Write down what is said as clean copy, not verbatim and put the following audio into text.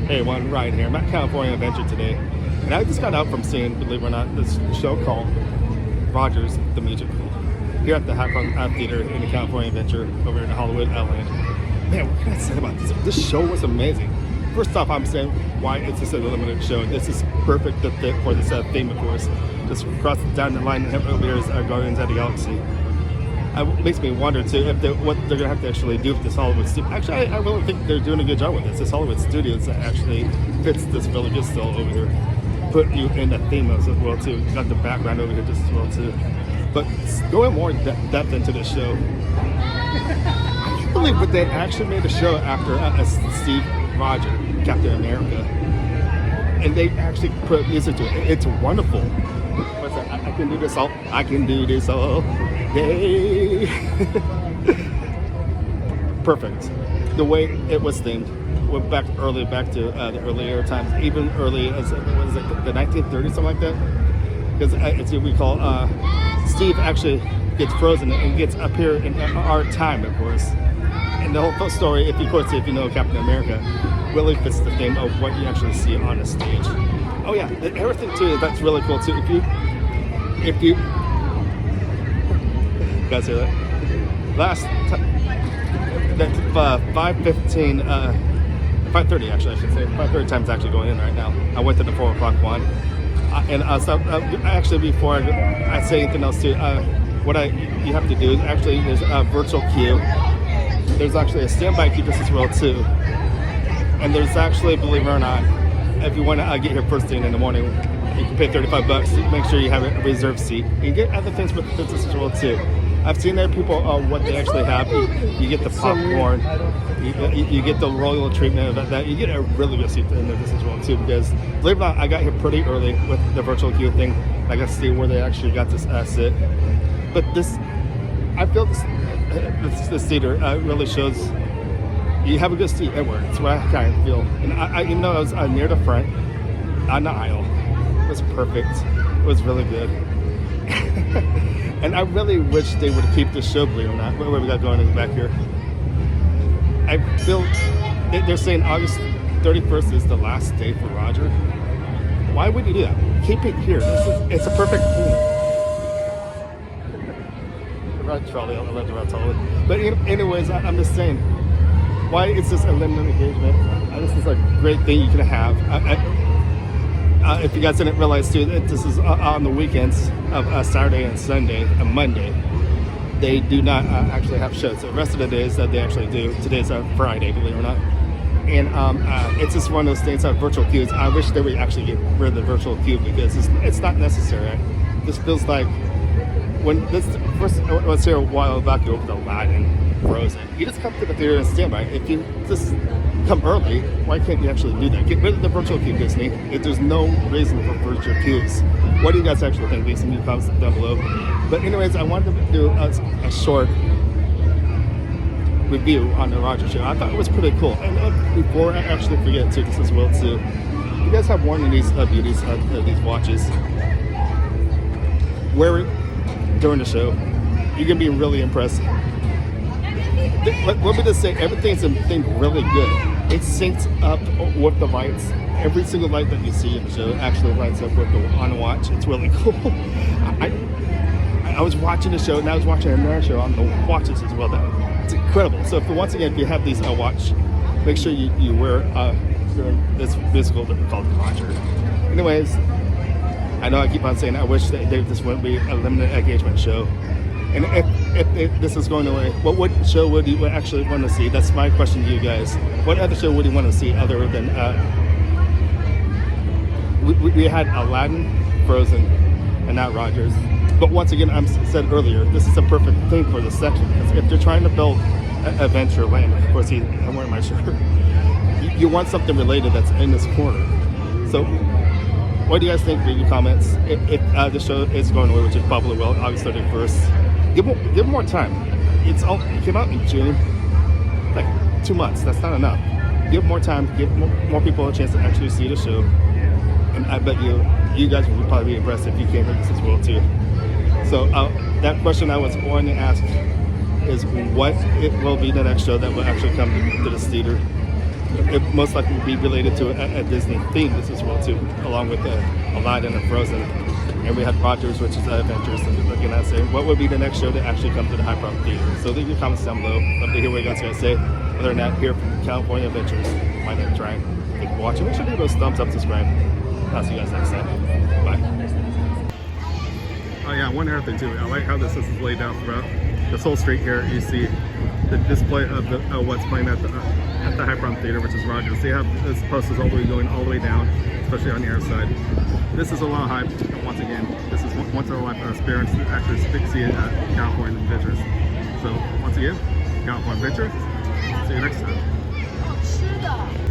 Hey, one Ryan here. I'm at California Adventure today, and I just got out from seeing, believe it or not, this show called Rogers the Musical here at the High Theater in the California Adventure over in Hollywood, LA. Man, what can I say about this? This show was amazing. First off, I'm saying why it's just a limited show. This is perfect to fit for this theme, of course. Just across down the line over here is Guardians of the Galaxy. It makes me wonder too if what they're gonna have to actually do with this Hollywood studio. Actually, I really think they're doing a good job with this. This Hollywood studios that actually fits this really good still over here. Put you in the theme as well too. Got the background over here just as well too. But going more depth into the show, I can't believe that they actually made a show after Steve Rogers, Captain America, and they actually put music to it. It's wonderful. What's that? I can do this all. I can do this all day. Perfect. The way it was themed went back to the earlier times, even early as what is it, the 1930s, something like that. Because it's what we call Steve actually gets frozen and gets up here in our time, of course. And the whole story, if you know Captain America, really fits the theme of what you actually see on the stage. Oh yeah, everything too. That's really cool too. If you guys hear that? Last time, that's 5:15, 5:30 actually, I should say. 5:30 time's actually going in right now. I went to the 4 o'clock one, actually before I say anything else too, you have to do is actually there's a virtual queue. There's actually a standby queue just as well too, and there's actually, believe it or not, if you want to get here first thing in the morning, you can pay $35 to make sure you have a reserved seat. You get other things with this as well too. I've seen there people what they actually have. You get the popcorn, you get the royal treatment of that. You get a really good seat in this as well too. Because believe it or not, I got here pretty early with the virtual queue thing. I got to see where they actually got this sit. But I feel this theater really shows you have a good seat everywhere. That's what I kind of feel. And I even though I was near the front, on the aisle, it was perfect. It was really good. And I really wish they would keep this show, believe it or not. What we got going in the back here? I feel they're saying August 31st is the last day for Roger. Why would you do that? Keep it here. It's a perfect red trolley. I love the red trolley. But anyways, I'm just saying, why is this a limited engagement? This is a great thing you can have. If you guys didn't realize too, this is on the weekends of Saturday and Sunday and Monday. They do not actually have shows. The rest of the days that they actually do. Today's Friday, believe it or not. And it's just one of those things, virtual queues. I wish they would actually get rid of the virtual queue because it's not necessary. This feels like when this first was here a while back over the Aladdin, Frozen. You just come to the theater and stand by. If you just come early, why can't you actually do that? Get rid of the virtual queue, Disney. If there's no reason for virtual queues. What do you guys actually think? Leave some new comments down below. But anyways, I wanted to do a short review on the Roger show. I thought it was pretty cool. And before I actually forget to this as well too, you guys have one of these beauties, these watches. Wear it during the show. You're gonna be really impressed. Let me just say, everything's really good. It syncs up with the lights. Every single light that you see in the show actually lights up with on the watch. It's really cool. I was watching the show and I was watching another show on the watches as well. It's incredible. So once again, if you have these watch, make sure you wear this musical that we call Roger. Anyways, I know I keep on saying I wish that this wouldn't be a limited engagement show. And if this is going away, what show would you actually want to see? That's my question to you guys. What other show would you want to see other than we had Aladdin, Frozen, and now Rogers. But once again, I said earlier, this is a perfect thing for this section. Because if they're trying to build Adventureland, of course, I'm wearing my shirt. You want something related that's in this corner. So what do you guys think? Leave your comments. If the show is going away, which it probably will, August 31st. Give them more time. It came out in June, like 2 months. That's not enough. Give more time. Give more people a chance to actually see the show. And I bet you guys would probably be impressed if you came to this as well too. So that question I was going to ask is what it will be the next show that will actually come to this theater. it most likely will be related to a Disney theme this as well too, along with Aladdin and Frozen. And we had Rogers, which is Avengers, and looking at saying what would be the next show to actually come to the High Prop Theater. So leave your comments down below. Love to hear what you guys got to say. Other than that, here from California Adventures, my name is Ryan. Thank you for watching. Make sure to give those thumbs up, subscribe. I'll see you guys next time. Bye. Oh yeah, one other thing too. I like how this is laid out throughout this whole street here. You see the display of what's playing at the High Prop Theater, which is Rogers. They have this posters all the way going all the way down, especially on the air side. This is a lot of hype. Once again, this is once in a life experience to actually see it at California Adventures. So once again, California Adventures. See you next time.